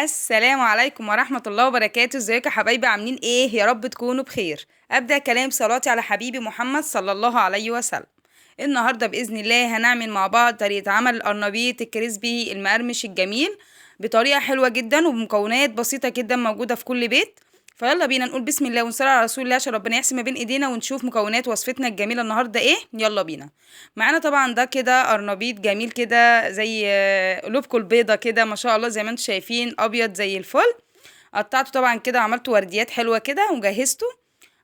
السلام عليكم ورحمة الله وبركاته. ازيكم يا حبايبي؟ عاملين ايه؟ يا رب تكونوا بخير. ابدأ كلام صلاتي على حبيبي محمد صلى الله عليه وسلم. النهاردة بإذن الله هنعمل مع بعض طريقة عمل القرنبيط الكريسبي المقرمش الجميل بطريقة حلوة جدا وبمكونات بسيطة جدا موجودة في كل بيت. فيلا بينا نقول بسم الله ونصلي على رسول الله عشان ربنا يحسن ما بين ايدينا ونشوف مكونات وصفتنا الجميلة النهاردة ايه. يلا بينا. معانا طبعا ده كده قرنبيط جميل كده زي قلوبكم البيضة كده ما شاء الله زي ما انتم شايفين ابيض زي الفل. قطعته طبعا كده وعملته ورديات حلوة كده وجهزته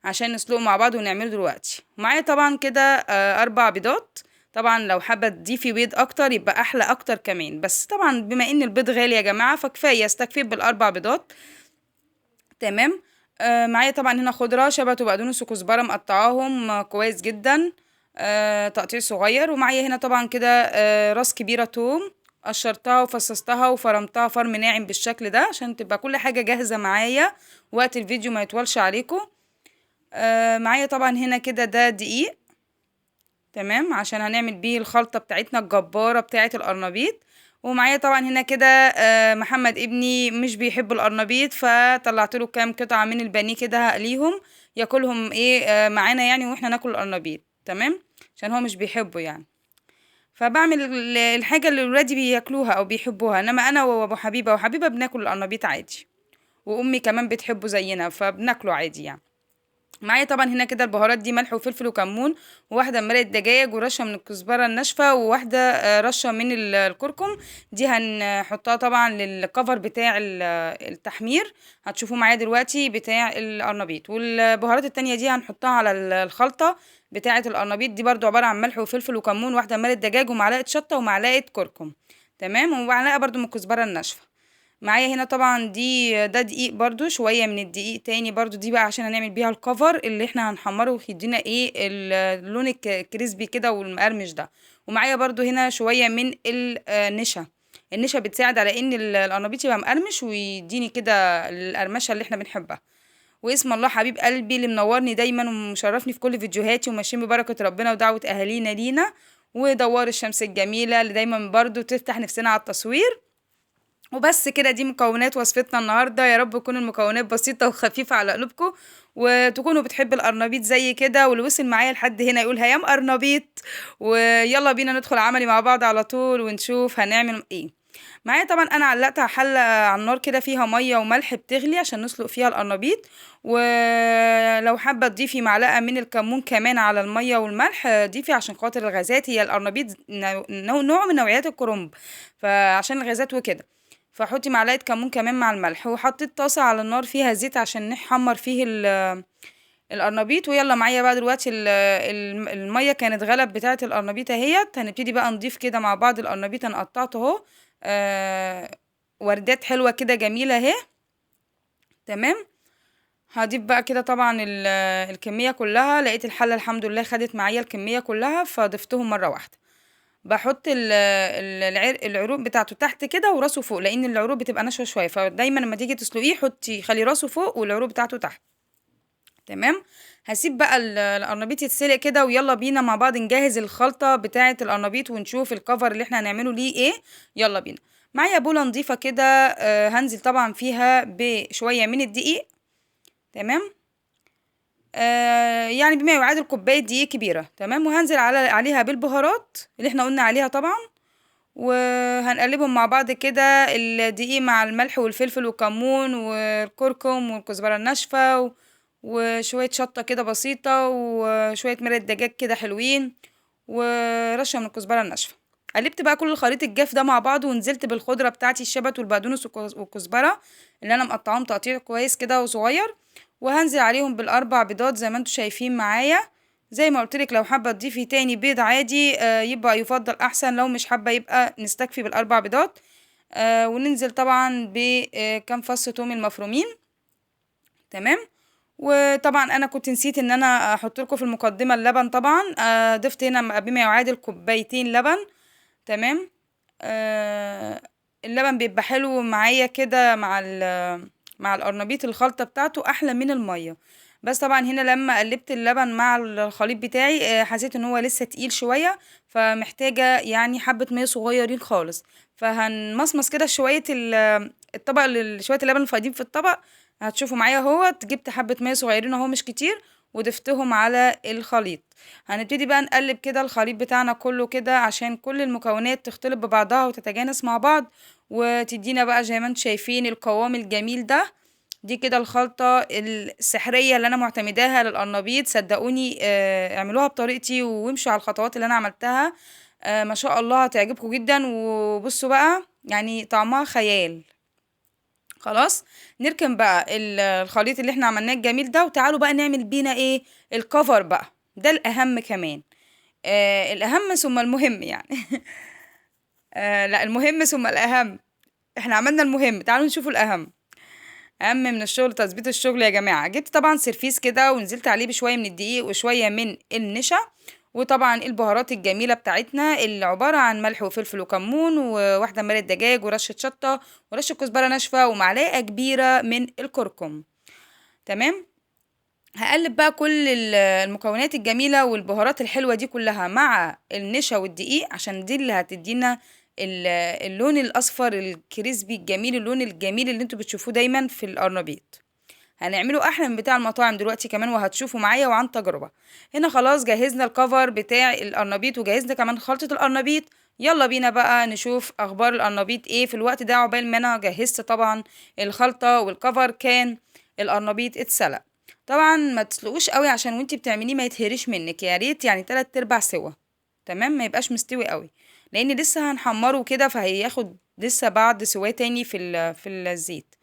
عشان نسلقه مع بعض ونعمله دلوقتي. معايا طبعا كده 4 بيضات. طبعا لو حابة تضيفي بيض اكتر يبقى احلى اكتر كمان، بس طبعا بما ان البيض غالي يا جماعة فكفاية استكفي بال4 بيضات. تمام. معايا طبعا هنا خضرة شبت وبقدونس وكزبرة مقطعاهم كويس جدا. تقطيع صغير. ومعايا هنا طبعا كده راس كبيرة توم قشرتها وفصصتها وفرمتها فرم ناعم بالشكل ده عشان تبقى كل حاجة جاهزة معايا وقت الفيديو ما يطولش عليكم. معايا طبعا هنا كده ده دقيق. تمام عشان هنعمل بيه الخلطة بتاعتنا الجبارة بتاعة القرنبيط. ومعايا طبعا هنا كده محمد ابني مش بيحب القرنبيط فطلعت له كام قطعة من البانيه كده هقليهم ياكلهم ايه معانا يعني واحنا ناكل القرنبيط. تمام عشان هو مش بيحبه يعني. فبعمل الحاجة اللي الولادي بياكلوها او بيحبوها، انما انا وابو حبيبة وحبيبة بناكل القرنبيط عادي. وامي كمان بتحبه زينا فبناكله عادي يعني. معايا طبعا هنا كده البهارات دي ملح وفلفل وكمون وواحدة مرقة دجاج ورشة من الكزبرة الناشفة وواحدة رشة من الكركم. دي هنحطها طبعا للكفر بتاع التحمير. هتشوفوه معايا دلوقتي بتاع القرنبيط. والبهارات التانية دي هنحطها على الخلطة بتاعة القرنبيط دي برضو عبارة عن ملح وفلفل وكمون واحدة مرقة دجاج ومعلقة شطة ومعلقة كركم. تمام ومعلقة برضو من الكزبرة الناشفة. معايا هنا طبعا ده دقيق برضو شوية من الدقيق تاني برضو دي بقى عشان هنعمل بيها الكفر اللي احنا هنحمره ويدينا ايه اللون الكريسبي كده والمقرمش ده. ومعايا برضو هنا شوية من النشا. النشا بتساعد على ان القرنبيط يبقى مقرمش ويديني كده القرمشة اللي احنا بنحبها. واسم الله حبيب قلبي اللي منورني دايما ومشرفني في كل فيديوهاتي وماشيين ببركة ربنا ودعوة اهالينا لينا. ودوار الشمس الجميلة اللي دايما برضو تفتح نفسنا على التصوير. وبس كده دي مكونات وصفتنا النهارده. يا رب تكون المكونات بسيطه وخفيفه على قلوبكم وتكونوا بتحبوا القرنبيط زي كده، واللي وصل معايا لحد هنا يقول هيام قرنبيط. ويلا بينا ندخل عملي مع بعض على طول ونشوف هنعمل ايه. معايا طبعا انا علقت حله على النار كده فيها ميه وملح بتغلي عشان نسلق فيها القرنبيط. ولو حابه تضيفي معلقه من الكمون كمان على الميه والملح ضيفي عشان خاطر الغازات. هي القرنبيط نوع من نوعيات الكرنب فعشان الغازات وكده. فحطي معلقه كمون كمان مع الملح وحطيت طاسه على النار فيها زيت عشان نحمر فيه القرنبيط. ويلا معايا بقى دلوقتي الميه كانت غلت بتاعه القرنبيط اهيت. هنبتدي بقى نضيف كده مع بعض القرنبيط. انا قطعته اهو وردات حلوه كده جميله اهي. تمام. هضيف بقى كده طبعا الكميه كلها. لقيت الحله الحمد لله خدت معايا الكميه كلها فضفتهم مره واحده. بحط العروق بتاعته تحت كده وراسه فوق لان العروق بتبقى ناشفه شويه فدايما لما تيجي تسلقيه حطي خلي راسه فوق والعروق بتاعته تحت. تمام. هسيب بقى القرنبيط يتسلق كده ويلا بينا مع بعض نجهز الخلطه بتاعه القرنبيط ونشوف الكفر اللي احنا هنعمله ليه ايه. يلا بينا. معايا بوله نظيفه كده هنزل طبعا فيها بشويه من الدقيق. تمام. يعني بما يعادل كوبايه دقيق كبيره. تمام. وهنزل عليها بالبهارات اللي احنا قلنا عليها طبعا. وهنقلبهم مع بعض كده الدقيق مع الملح والفلفل والكمون والكركم والكزبرة الناشفة وشوية شطة كده بسيطة وشوية مرقة دجاج كده حلوين ورشة من الكزبرة الناشفة. قلبت بقى كل الخليط الجاف ده مع بعض ونزلت بالخضرة بتاعتي الشبت والبقدونس والكزبرة اللي انا مقطعاهم تقطيع كويس كده وصغير. وهنزل عليهم ب4 بيضات زي ما انتوا شايفين معايا. زي ما قلتلك لو حابة تضيفي تاني بيض عادي يبقى يفضل احسن. لو مش حابة يبقى نستكفي بال4 بيضات. وننزل طبعا بكام فص توم المفرومين. تمام. وطبعا انا كنت نسيت ان انا احط لكم في المقدمة اللبن طبعا. ضفت هنا بما يعادل كوبايتين لبن. تمام. اللبن بيبقى حلو معايا كده مع القرنبيط الخلطة بتاعته احلى من المية. بس طبعا هنا لما قلبت اللبن مع الخليط بتاعي حسيت ان هو لسه تقيل شوية فمحتاجة يعني حبة مية صغيرين خالص. فهنمصمص كده شوية الطبق شويه اللبن الفايضين في الطبق هتشوفوا معايا اهوت. جبت حبه ميه صغيرين اهو مش كتير، وضفتهم على الخليط. هنبتدي بقى نقلب كده الخليط بتاعنا كله كده عشان كل المكونات تختلط ببعضها وتتجانس مع بعض، وتدينا بقى زي ما انتم شايفين القوام الجميل ده. دي كده الخلطة السحرية اللي انا معتمداها للقرنبيط. صدقوني اعملوها بطريقتي وامشوا على الخطوات اللي انا عملتها. ما شاء الله هتعجبكم جدا. وبصوا بقى يعني طعمها خيال. خلاص، نركن بقى الخليط اللي احنا عملناه الجميل ده، وتعالوا بقى نعمل بينا ايه الكفر بقى. ده الاهم كمان. الاهم ثم المهم يعني. لا، المهم ثم الاهم. احنا عملنا المهم، تعالوا نشوفوا الاهم. اهم من الشغل تظبيط الشغل يا جماعه. جبت طبعا سرفيس كده ونزلت عليه بشويه من الدقيق وشويه من النشا، وطبعا البهارات الجميله بتاعتنا اللي عباره عن ملح وفلفل وكمون وواحده مرقه دجاج ورشه شطه ورشه كزبره ناشفه ومعلقه كبيره من الكركم. تمام. هقلب بقى كل المكونات الجميله والبهارات الحلوه دي كلها مع النشا والدقيق، عشان دي اللي هتدينا اللون الاصفر الكريسبي الجميل، اللون الجميل اللي انتوا بتشوفوه دايما في القرنبيط. هنعمله احلى من بتاع المطاعم دلوقتي كمان، وهتشوفوا معايا وعن تجربة. هنا خلاص جهزنا الكفر بتاع القرنبيط وجهزنا كمان خلطة القرنبيط. يلا بينا بقى نشوف اخبار القرنبيط ايه في الوقت ده. عقبال ما انا جهزت طبعا الخلطة والكفر كان القرنبيط اتسلق. طبعا ما تسلقوش قوي عشان وانتي بتعمليه ما يتهريش منك، يا ريت يعني 3/4 سوا. تمام، ما يبقاش مستوي قوي، لان لسه هنحمره كده فهياخد لسه بعد سواه تاني في الزيت.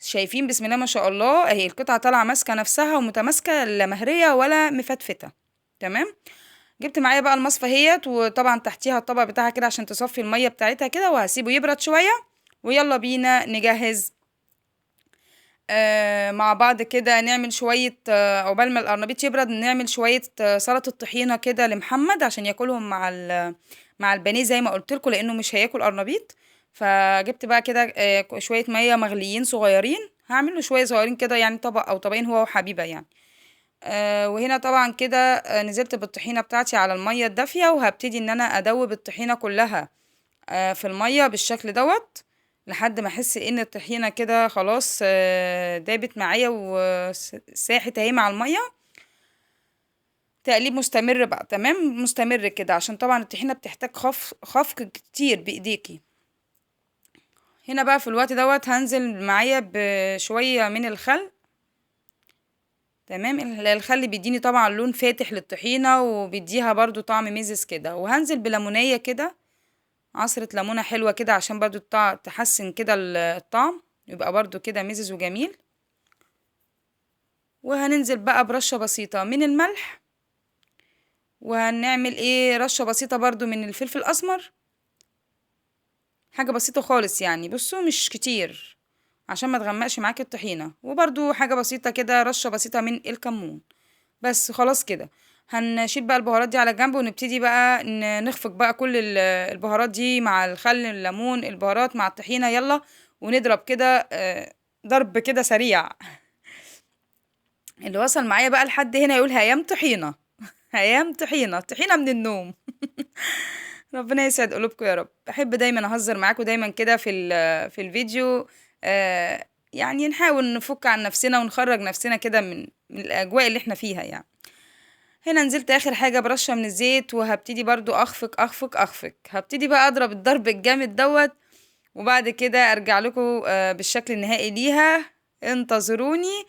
شايفين بسم الله ما شاء الله اهي القطعة طالعة ماسكة نفسها ومتماسكة، لا مهرية ولا مفتفتة. تمام. جبت معايا بقى المصفى اهيت، وطبعا تحتيها الطبق بتاعها كده عشان تصفي المية بتاعتها كده، وهسيبه يبرد شوية. ويلا بينا نجهز مع بعض كده. نعمل شوية عقبال ما القرنبيط يبرد نعمل شوية سلطة طحينة كده لمحمد عشان ياكلهم مع البانيه زي ما قلت لكم، لانه مش هياكل قرنبيط. فجبت بقى كده شوية مية مغليين صغيرين، هعمل له شوية صغيرين كده يعني طبق او طبقين هو وحبيبة يعني. وهنا طبعا كده نزلت بالطحينة بتاعتي على المية الدافية، وهبتدي ان انا ادوب الطحينة كلها في المية بالشكل دوت، لحد ما احس ان الطحينة كده خلاص دابت معايا وساحت اهي مع المية. تقليب مستمر بقى. تمام، مستمر كده عشان طبعا الطحينة بتحتاج خفق كتير بايديكي. هنا بقى في الوقت دوت هنزل معايا بشوية من الخل. تمام، الخل بيديني طبعا لون فاتح للطحينة وبيديها برضو طعم ميزز كده. وهنزل بليمونية كده، عصرة ليمونة حلوة كده عشان برضو تحسن كده الطعم، يبقى برضو كده مزز وجميل. وهننزل بقى برشة بسيطة من الملح، وهنعمل ايه رشة بسيطة برضو من الفلفل الأسمر، حاجة بسيطة خالص يعني. بصوا مش كتير عشان ما تغمقش معاكي الطحينة. وبرضو حاجة بسيطة كده رشة بسيطة من الكمون. بس خلاص كده هنشيل بقى البهارات دي على جنب، ونبتدي بقى نخفق بقى كل البهارات دي مع الخل الليمون البهارات مع الطحينة. يلا ونضرب كده ضرب كده سريع. اللي وصل معايا بقى لحد هنا يقول هيام طحينة. هيام طحينة، طحينة من النوم. ربنا يسعد قلوبكم يا رب. بحب دايما اهزر معاكم دايما كده في الفيديو. يعني نحاول نفك عن نفسنا ونخرج نفسنا كده من الاجواء اللي احنا فيها يعني. هنا نزلت اخر حاجة برشة من الزيت، وهبتدي برضو اخفق اخفق اخفق. هبتدي بقى اضرب الضرب الجامد دوت، وبعد كده ارجع لكم بالشكل النهائي ليها. انتظروني.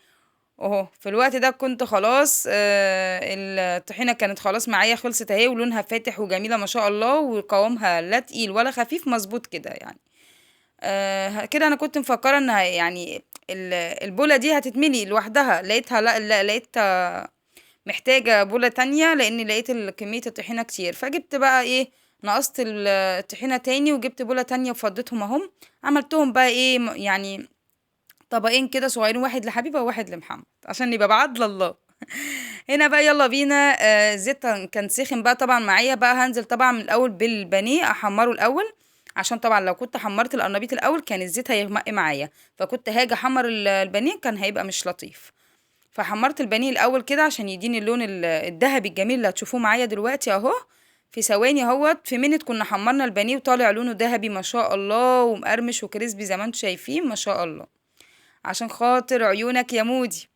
اهو في الوقت ده كنت خلاص الطحينة كانت خلاص معايا خلصت اهي، ولونها فاتح وجميلة ما شاء الله، وقوامها لا تقيل ولا خفيف، مظبوط كده يعني. كده انا كنت مفكرة انها يعني البولة دي هتتملي لوحدها، لقيتها لا لقيتها محتاجة بولة تانية، لان لقيت كمية الطحينة كتير. فجبت بقى ايه نقصت الطحينة تاني، وجبت بولة تانية وفضيتهم اهم. عملتهم بقى ايه يعني طبقين كده صغيرين، واحد لحبيبة وواحد لمحمد عشان يبقى بعدل الله. هنا بقى يلا بينا. الزيت كان سخن بقى طبعا معايا. بقى هنزل طبعا من الاول بالبانيه احمره الاول، عشان طبعا لو كنت حمرت القرنبيط الاول كان الزيت هيغمق معايا، فكنت هاجي احمر البانيه كان هيبقى مش لطيف. فحمرت البانيه الاول كده عشان يديني اللون الذهبي الجميل اللي هتشوفوه معايا دلوقتي اهو. في ثواني اهوت، في منت كنا حمرنا البانيه وطالع لونه ذهبي ما شاء الله، ومقرمش وكريسبي زي ما انتم شايفين ما شاء الله. عشان خاطر عيونك يا مودي،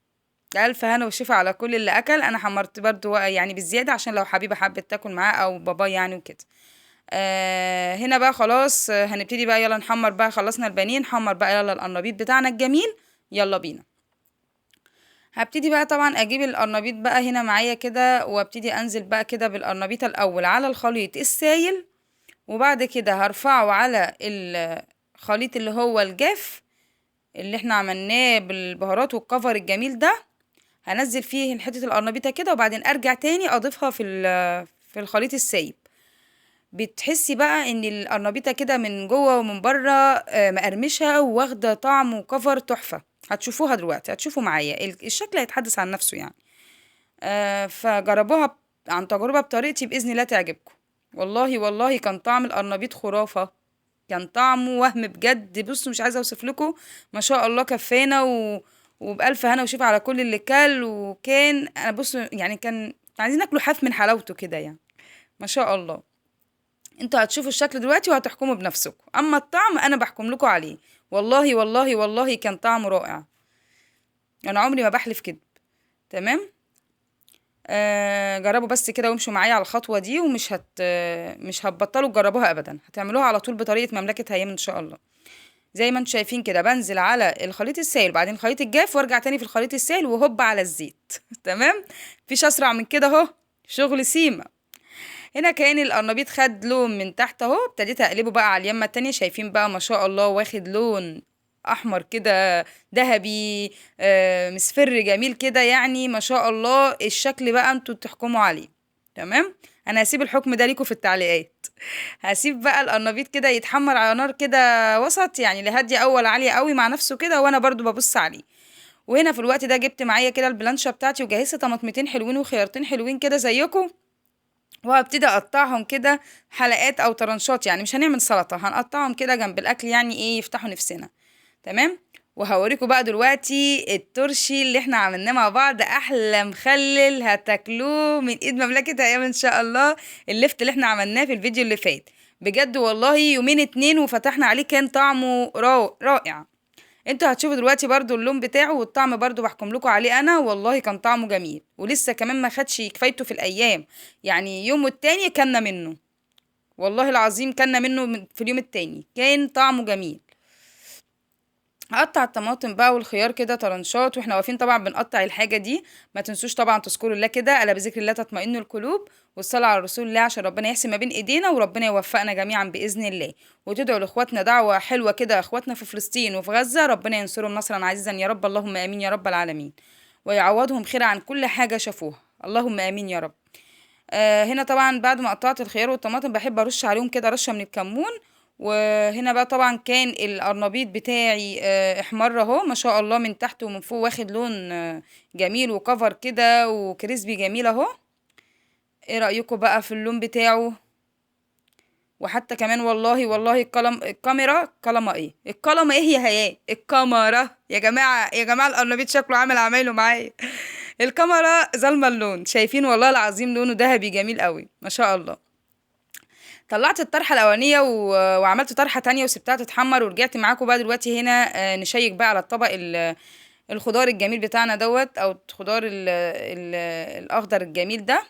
الف هنا وشفا على كل اللي اكل. انا حمرت برضو يعني بالزياده عشان لو حبيبه حبت تاكل معاه او بابا يعني وكده. هنا بقى خلاص، هنبتدي بقى يلا نحمر بقى. خلصنا البانيه، نحمر بقى يلا القرنبيط بتاعنا الجميل. يلا بينا. هبتدي بقى طبعا اجيب القرنبيط بقى هنا معايا كده، وابتدي انزل بقى كده بالقرنبيط الاول على الخليط السايل، وبعد كده هرفعه على الخليط اللي هو الجاف اللي احنا عملناه بالبهارات والكفر الجميل ده. هنزل فيه حتة القرنبيطة كده، وبعدين ارجع تاني اضيفها في الخليط السايب. بتحسي بقى ان القرنبيطة كده من جوه ومن بره مقرمشة واخدة طعم وكفر تحفة. هتشوفوها دلوقتي، هتشوفوا معايا الشكل هيتحدث عن نفسه يعني. فجربوها عن تجربة بطريقتي بإذن الله تعجبكم. والله والله كان طعم القرنبيط خرافة، كان طعمه وهم بجد. بصوا مش عايزة اوصف لكم، ما شاء الله كفانا وبألف هنا وشفا على كل اللي كل. وكان انا بصوا يعني كان عايزين ناكله حاف من حلاوته كده يعني، ما شاء الله. انتوا هتشوفوا الشكل دلوقتي وهتحكموا بنفسكم، اما الطعم انا بحكم لكم عليه. والله والله والله كان طعمه رائع، انا عمري ما بحلف كده. تمام. جربوا بس كده وامشوا معايا على الخطوة دي، ومش مش هتبطلوا تجربوها ابدا، هتعملوها على طول بطريقة مملكة هيام ان شاء الله. زي ما انتم شايفين كده، بنزل على الخليط السائل وبعدين الخليط الجاف، وارجع تاني في الخليط السائل وهوب على الزيت. تمام. مفيش اسرع من كده اهو، شغل سيما. هنا كان القرنبيط خد لون من تحت اهو، ابتديت اقلبه بقى على اليمة التانية. شايفين بقى ما شاء الله واخد لون احمر كده ذهبي، مصفر جميل كده يعني ما شاء الله. الشكل بقى انتوا تحكموا عليه. تمام. انا هسيب الحكم ده ليكم في التعليقات. هسيب بقى القرنبيط كده يتحمر على نار كده وسط يعني، لا هاديه اول عاليه قوي مع نفسه كده، وانا برضو ببص عليه. وهنا في الوقت ده جبت معايا كده البلانشة بتاعتي، وجهزت طماطمتين حلوين وخيارتين حلوين كده زيكم، وهبتدي اقطعهم كده حلقات او طرنشات. يعني مش هنعمل سلطة، هنقطعهم كده جنب الاكل يعني ايه يفتحوا نفسنا. تمام. وهوريكم بقى دلوقتي الترشي اللي احنا عملناه مع بعض، احلى مخلل هتاكلوه من ايد مملكة ايام ان شاء الله. اللفت اللي احنا عملناه في الفيديو اللي فات بجد والله يومين اتنين وفتحنا عليه، كان طعمه رائع. انتوا هتشوفوا دلوقتي برضو اللون بتاعه والطعم برضو بحكم لكم عليه انا. والله كان طعمه جميل، ولسه كمان ما خدش كفايته في الايام يعني. يوم والتاني كنا منه، والله العظيم كنا منه في اليوم التاني كان طعمه جميل. هقطع الطماطم بقى والخيار كده طرنشات، واحنا واقفين طبعا بنقطع الحاجه دي. ما تنسوش طبعا تذكروا الله كده، الا بذكر الله تطمئن القلوب، والصلاه على رسول الله عشان ربنا يحسن ما بين ايدينا، وربنا يوفقنا جميعا باذن الله. وتدعوا لاخواتنا دعوه حلوه كده، اخواتنا في فلسطين وفي غزه، ربنا ينصرهم نصرا عزيزا يا رب، اللهم امين يا رب العالمين. ويعوضهم خير عن كل حاجه شافوها، اللهم امين يا رب. هنا طبعا بعد ما قطعت الخيار والطماطم بحب ارش عليهم كده رشه من الكمون. وهنا بقى طبعا كان القرنبيط بتاعي احمر اهو ما شاء الله من تحت ومن فوق، واخد لون جميل وكفر كده وكريسبي جميل اهو. ايه رأيكم بقى في اللون بتاعه؟ وحتى كمان والله والله الكاميرا كلمة ايه، الكلمة ايه يا هيا الكاميرا يا جماعة، يا جماعة القرنبيط شكله عامل عمايله معايا. الكاميرا ظالمة اللون. شايفين والله العظيم لونه ذهبي جميل قوي ما شاء الله. طلعت الطرحة الأولانية وعملت طرحة تانية وسبتها تتحمر، ورجعت معاكم بقى دلوقتي هنا نشيك بقى على الطبق الخضار الجميل بتاعنا دوت، أو الخضار الأخضر الجميل ده.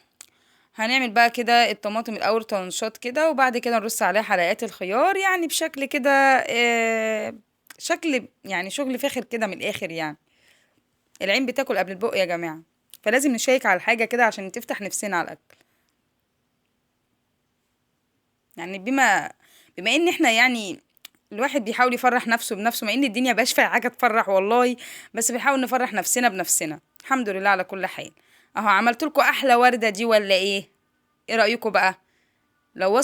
هنعمل بقى كده الطماطم الأول طنشات كده، وبعد كده نرص عليها حلقات الخيار يعني بشكل كده شكل يعني شغل فاخر كده من الآخر يعني. العين بتاكل قبل البق يا جماعة، فلازم نشيك على الحاجة كده عشان تفتح نفسنا على الأكل. يعني بما ان احنا يعني الواحد بيحاول يفرح نفسه بنفسه، مع ان الدنيا مبقاش فيها حاجه تفرح والله، بس بنحاول نفرح نفسنا بنفسنا. الحمد لله على كل حال. اهو عملت لكم احلى ورده دي ولا ايه؟ ايه رايكم بقى؟ لو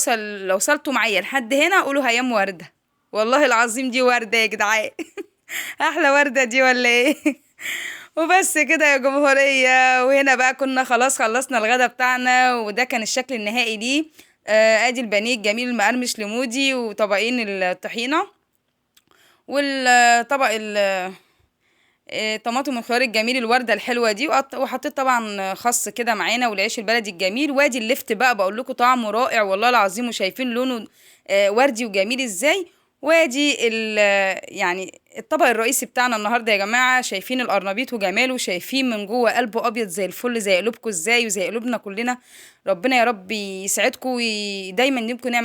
وصلتوا معايا لحد هنا قولوا هيام ورده. والله العظيم دي ورده يا جدعان. احلى ورده دي ولا ايه؟ وبس كده يا جمهورية. وهنا بقى كنا خلاص خلصنا الغدا بتاعنا، وده كان الشكل النهائي ليه. ادي البانيه الجميل المقرمش لمودي، وطبقين الطحينة، والطبق طماطم الخيار الجميل الوردة الحلوة دي، وحطيت طبعا خس كده معانا، والعيش البلدي الجميل. وادي اللفت بقى بقول لكم طعمه رائع والله العظيم، وشايفين لونه وردي وجميل ازاي. وادي يعني الطبق الرئيسي بتاعنا النهارده يا جماعة. شايفين القرنبيط وجماله، شايفين من جوه قلبه ابيض زي الفل، زي قلوبكم ازاي وزي قلوبنا كلنا. ربنا يا رب يسعدكم ودايما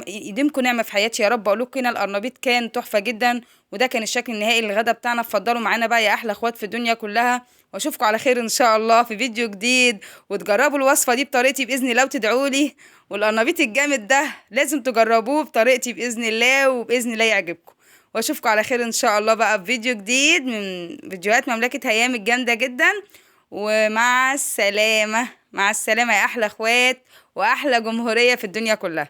يديمكم نعمة في حياتي يا رب. اقول لكم هنا القرنبيط كان تحفة جدا، وده كان الشكل النهائي للغدا بتاعنا. اتفضلوا معانا بقى يا احلى اخوات في الدنيا كلها، واشوفكم على خير ان شاء الله في فيديو جديد. وتجربوا الوصفة دي بطريقتي باذن الله وتدعوا لي. والقرنبيط الجامد ده لازم تجربوه بطريقتي باذن الله، وباذن الله يعجبكم. واشوفكم على خير ان شاء الله بقى في فيديو جديد من فيديوهات مملكة هيام الجامدة جدا. ومع السلامة، مع السلامة يا احلى اخوات واحلى جمهورية في الدنيا كلها.